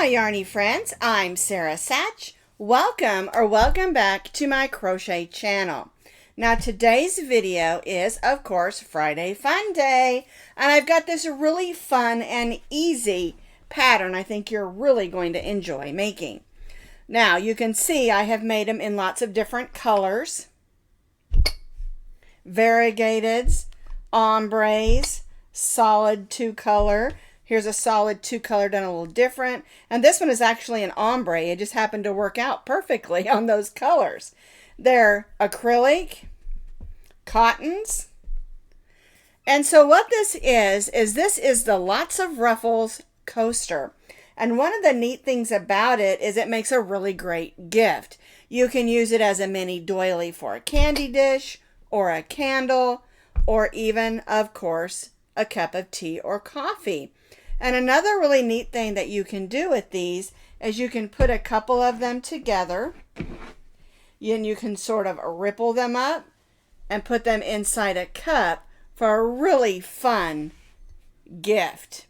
yarny friends, I'm Sara Sach. Welcome back to my crochet channel. Now today's video is, of course, Friday Fun Day, and I've got this really fun and easy pattern I think you're really going to enjoy making. Now you can see I have made them in lots of different colors. Variegateds, ombres, solid 2-color. Here's a solid 2-color done a little different. And this one is actually an ombre. It just happened to work out perfectly on those colors. They're acrylic, cottons. And so what this is this is the Lots of Ruffles Coaster. And one of the neat things about it is it makes a really great gift. You can use it as a mini doily for a candy dish or a candle or even, of course, a cup of tea or coffee. And another really neat thing that you can do with these is you can put a couple of them together and you can sort of ripple them up and put them inside a cup for a really fun gift.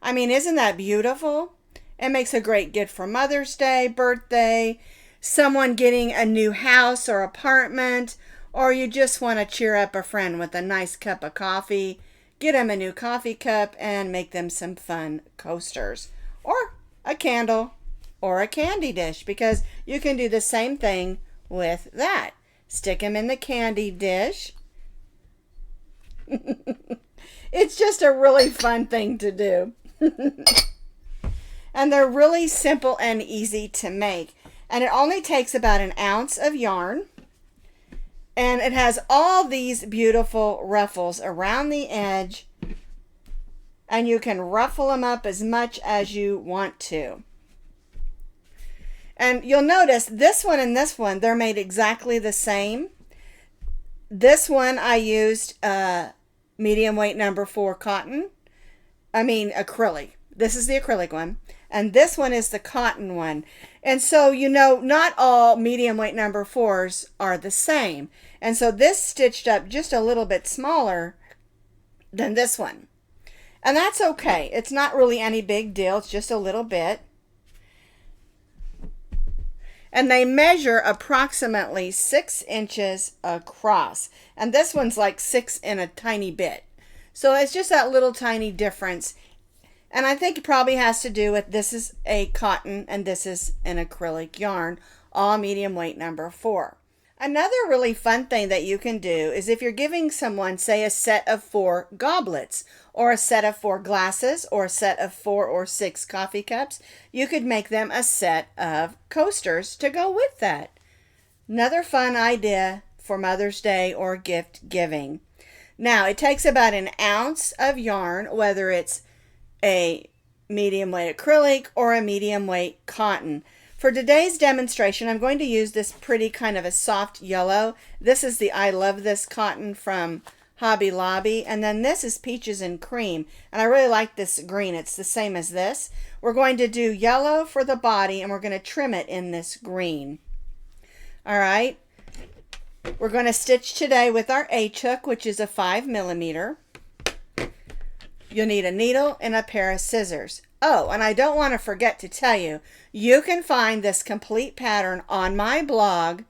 I mean, isn't that beautiful? It makes a great gift for Mother's Day, birthday, someone getting a new house or apartment, or you just want to cheer up a friend with a nice cup of coffee. Get them a new coffee cup and make them some fun coasters or a candle or a candy dish, because you can do the same thing with that. Stick them in the candy dish. It's just a really fun thing to do. And they're really simple and easy to make. And it only takes about an ounce of yarn. And it has all these beautiful ruffles around the edge, and you can ruffle them up as much as you want to. And you'll notice this one and this one, they're made exactly the same. This one I used medium weight number 4 cotton. Acrylic. This is the acrylic one. And this one is the cotton one. And so, you know, not all medium weight number 4s are the same. And so this stitched up just a little bit smaller than this one. And that's okay. It's not really any big deal. It's just a little bit. And they measure approximately 6 inches across. And this one's like 6 and a tiny bit. So it's just that little tiny difference. And I think it probably has to do with this is a cotton and this is an acrylic yarn, all medium weight number 4. Another really fun thing that you can do is if you're giving someone, say, a set of 4 goblets or a set of 4 glasses or a set of 4 or 6 coffee cups, you could make them a set of coasters to go with that. Another fun idea for Mother's Day or gift giving. Now, it takes about an ounce of yarn, whether it's a medium weight acrylic or a medium weight cotton. For today's demonstration, I'm going to use this pretty kind of a soft yellow. This is the I Love This cotton from Hobby Lobby. And then this is Peaches and Cream. And I really like this green. It's the same as this. We're going to do yellow for the body and we're going to trim it in this green. All right. We're going to stitch today with our H-hook, which is a 5mm. You'll need a needle and a pair of scissors. Oh, and I don't want to forget to tell you, you can find this complete pattern on my blog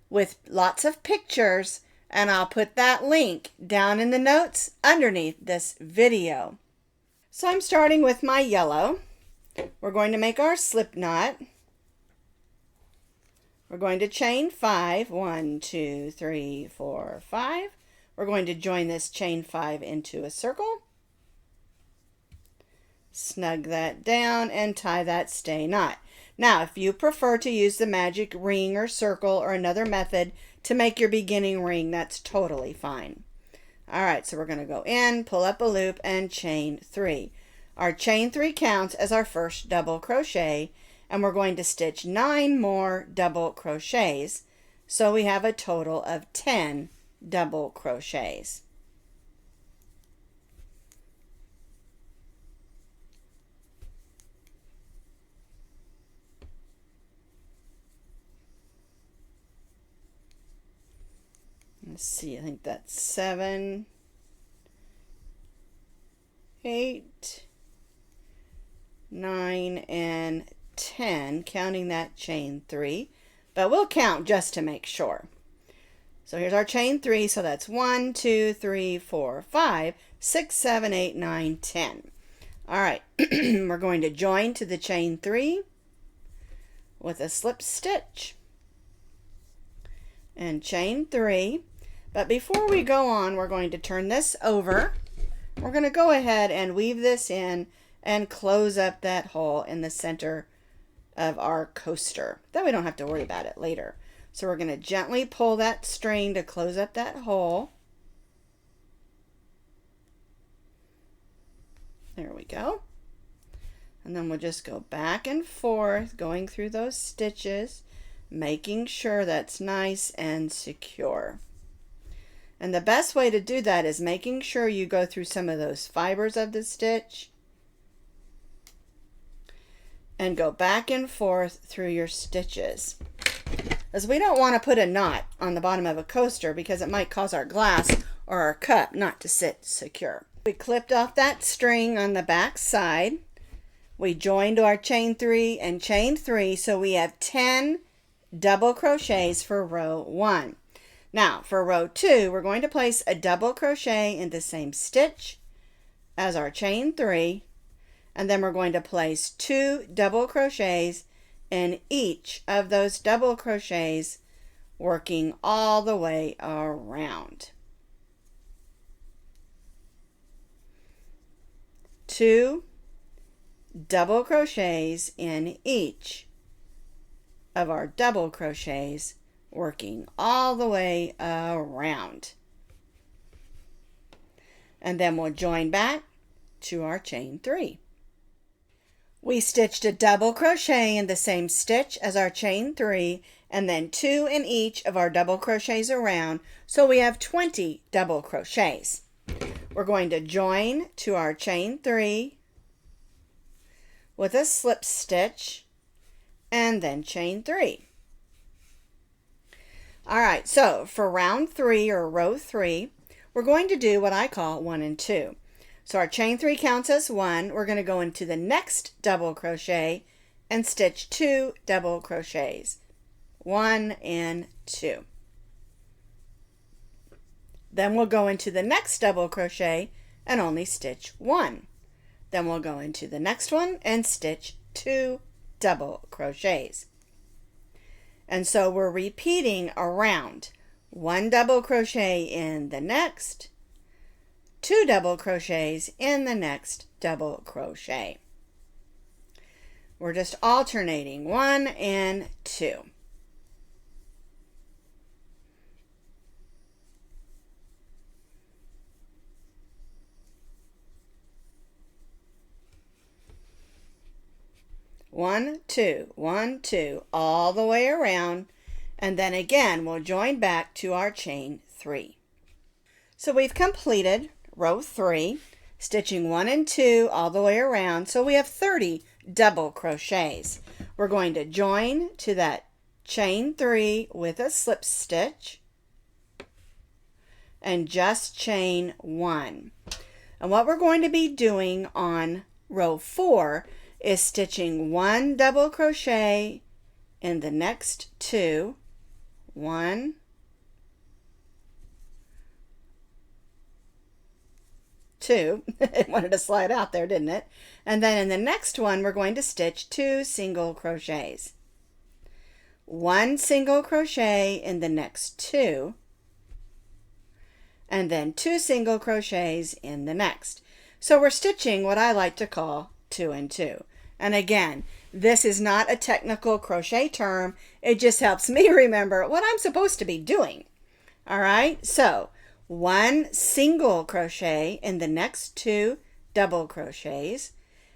with lots of pictures, and I'll put that link down in the notes underneath this video. So I'm starting with my yellow. We're going to make our slip knot. We're going to chain 5. 1, 2, 3, 4, 5. We're going to join this chain 5 into a circle. Snug that down and tie that stay knot. Now, if you prefer to use the magic ring or circle or another method to make your beginning ring, that's totally fine. All right, so we're going to go in, pull up a loop, and chain 3. Our chain 3 counts as our first double crochet, and we're going to stitch 9 more double crochets, so we have a total of 10 double crochets. Let's see, I think that's 7, 8, 9, and 10, counting that chain 3, but we'll count just to make sure. So here's our chain 3, so that's 1, 2, 3, 4, 5, 6, 7, 8, 9, 10. All right, we're going to join to the chain 3 with a slip stitch and chain 3. But before we go on, we're going to turn this over. We're going to go ahead and weave this in and close up that hole in the center of our coaster. Then we don't have to worry about it later. So we're going to gently pull that string to close up that hole. There we go. And then we'll just go back and forth, going through those stitches, making sure that's nice and secure. And the best way to do that is making sure you go through some of those fibers of the stitch and go back and forth through your stitches. As we don't want to put a knot on the bottom of a coaster because it might cause our glass or our cup not to sit secure. We clipped off that string on the back side. We joined our chain 3 and chain 3, so we have 10 double crochets for row 1. Now for row 2, we're going to place a double crochet in the same stitch as our chain 3, and then we're going to place 2 double crochets in each of those double crochets, working all the way around. 2 double crochets in each of our double crochets, working all the way around. And then we'll join back to our chain 3. We stitched a double crochet in the same stitch as our chain 3 and then 2 in each of our double crochets around, so we have 20 double crochets. We're going to join to our chain 3 with a slip stitch and then chain 3. All right, so for round 3 or row 3, we're going to do what I call 1 and 2. So our chain 3 counts as 1. We're going to go into the next double crochet and stitch 2 double crochets. 1 and 2. Then we'll go into the next double crochet and only stitch 1. Then we'll go into the next one and stitch 2 double crochets. And so we're repeating around 1 double crochet in the next, 2 double crochets in the next double crochet. We're just alternating 1 and 2. One, two, 1, 2, all the way around, and then again we'll join back to our chain 3. So we've completed row 3, stitching 1 and 2 all the way around, so we have 30 double crochets. We're going to join to that chain 3 with a slip stitch and just chain 1. And what we're going to be doing on row 4 is stitching 1 double crochet in the next 2, 1, 2, it wanted to slide out there, didn't it? And then in the next one we're going to stitch 2 single crochets, 1 single crochet in the next 2, and then 2 single crochets in the next. So we're stitching what I like to call 2 and 2. And again, this is not a technical crochet term. It just helps me remember what I'm supposed to be doing. All right, so 1 single crochet in the next 2 double crochets,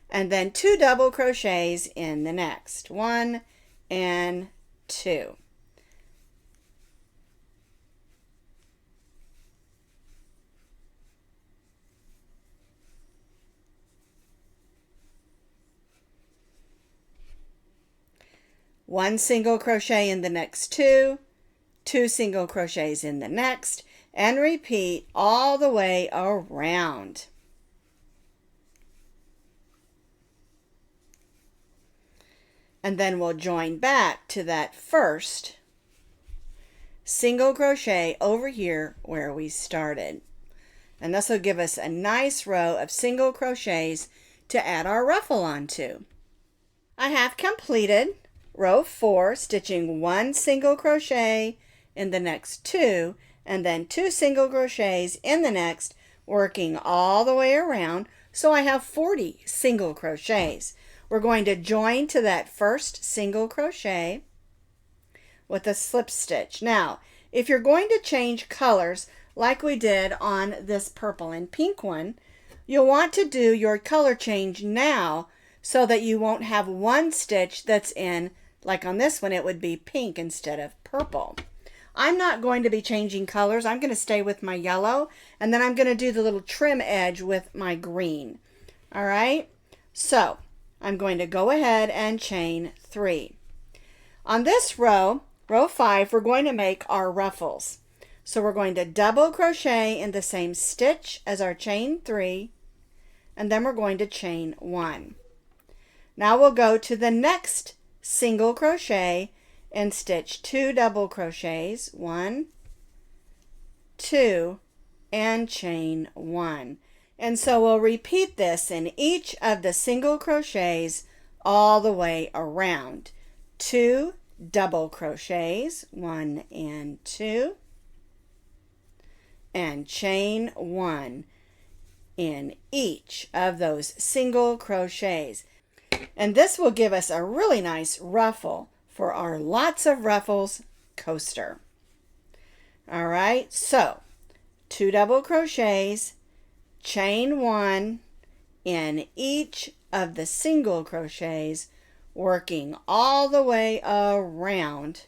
and then 2 double crochets in the next, 1 and 2. One single crochet in the next 2, 2 single crochets in the next, and repeat all the way around. And then we'll join back to that first single crochet over here where we started. And this will give us a nice row of single crochets to add our ruffle onto. I have completed row 4, stitching 1 single crochet in the next 2, and then 2 single crochets in the next, working all the way around, so I have 40 single crochets. We're going to join to that first single crochet with a slip stitch. Now, if you're going to change colors like we did on this purple and pink one, you'll want to do your color change now so that you won't have one stitch that's in, like on this one, it would be pink instead of purple. I'm not going to be changing colors. I'm going to stay with my yellow, and then I'm going to do the little trim edge with my green. All right, so I'm going to go ahead and chain 3. On this row, row 5, we're going to make our ruffles. So we're going to double crochet in the same stitch as our chain 3, and then we're going to chain 1. Now we'll go to the next single crochet and stitch 2 double crochets, 1, 2, and chain 1. And so we'll repeat this in each of the single crochets all the way around. 2 double crochets, 1 and 2, and chain 1 in each of those single crochets. And this will give us a really nice ruffle for our Lots of Ruffles coaster. All right, so 2 double crochets, chain 1 in each of the single crochets, working all the way around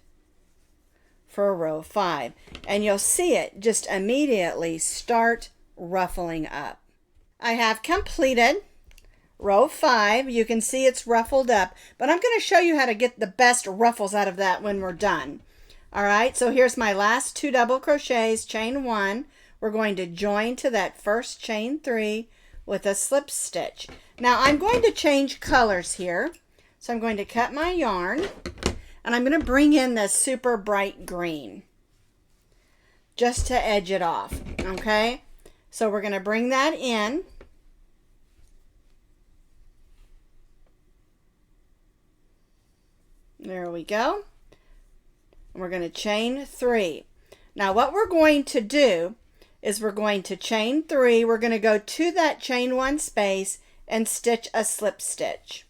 for row 5. And you'll see it just immediately start ruffling up. I have completed row 5. You can see it's ruffled up, but I'm going to show you how to get the best ruffles out of that when we're done. All right, so here's my last 2 double crochets, chain 1. We're going to join to that first chain 3 with a slip stitch. Now I'm going to change colors here. So I'm going to cut my yarn, and I'm going to bring in this super bright green just to edge it off, okay? So we're going to bring that in. There we go. And we're going to chain 3. Now what we're going to do is we're going to chain 3. We're going to go to that chain 1 space and stitch a slip stitch.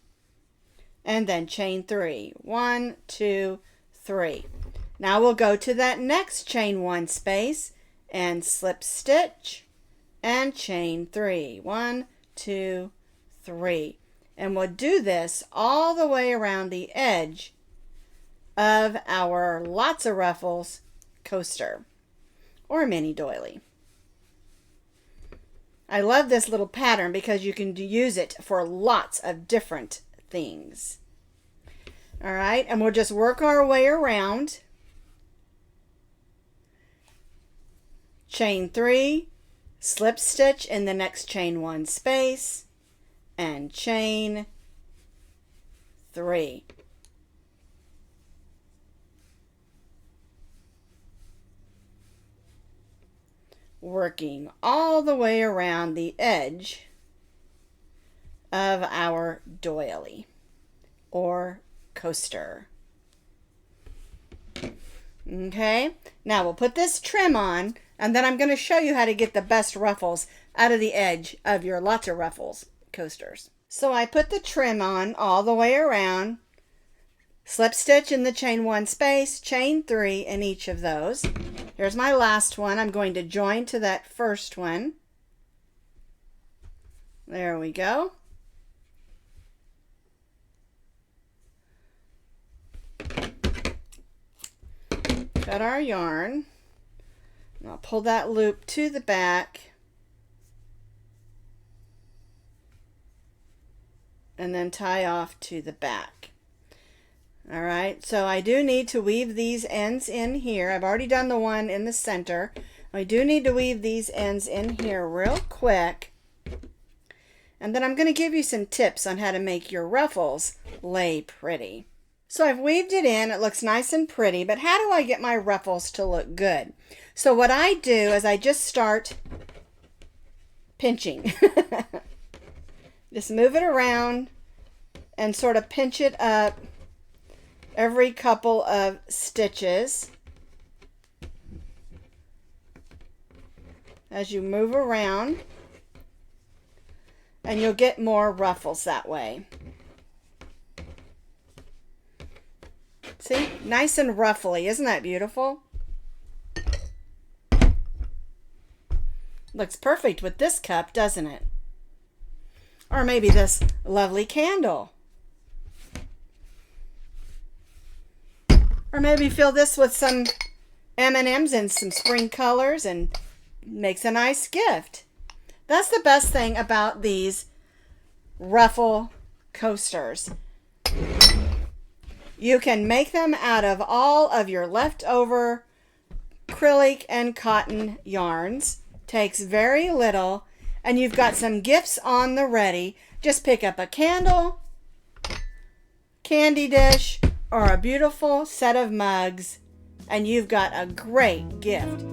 And then chain 3. 1, 2, 3. Now we'll go to that next chain 1 space and slip stitch and chain 3. 1, 2, 3. And we'll do this all the way around the edge of our Lots of Ruffles coaster or mini doily. I love this little pattern because you can use it for lots of different things. All right, and we'll just work our way around. Chain 3, slip stitch in the next chain 1 space, and chain 3. Working all the way around the edge of our doily or coaster. Okay, now we'll put this trim on, and then I'm going to show you how to get the best ruffles out of the edge of your Lots of Ruffles coasters. So I put the trim on all the way around, slip stitch in the chain 1 space, chain 3 in each of those. Here's my last one. I'm going to join to that first one. There we go. Cut our yarn. And I'll pull that loop to the back. And then tie off to the back. All right, so I do need to weave these ends in here. I've already done the one in the center. I do need to weave these ends in here real quick. And then I'm going to give you some tips on how to make your ruffles lay pretty. So I've weaved it in. It looks nice and pretty, but how do I get my ruffles to look good? So what I do is I just start pinching. Just move it around and sort of pinch it up every couple of stitches. As you move around, and you'll get more ruffles that way. See? Nice and ruffly. Isn't that beautiful? Looks perfect with this cup, doesn't it? Or maybe this lovely candle. Or maybe fill this with some M&Ms and some spring colors and makes a nice gift. That's the best thing about these ruffle coasters. You can make them out of all of your leftover acrylic and cotton yarns. Takes very little, and you've got some gifts on the ready. Just pick up a candle, candy dish, or a beautiful set of mugs, and you've got a great gift.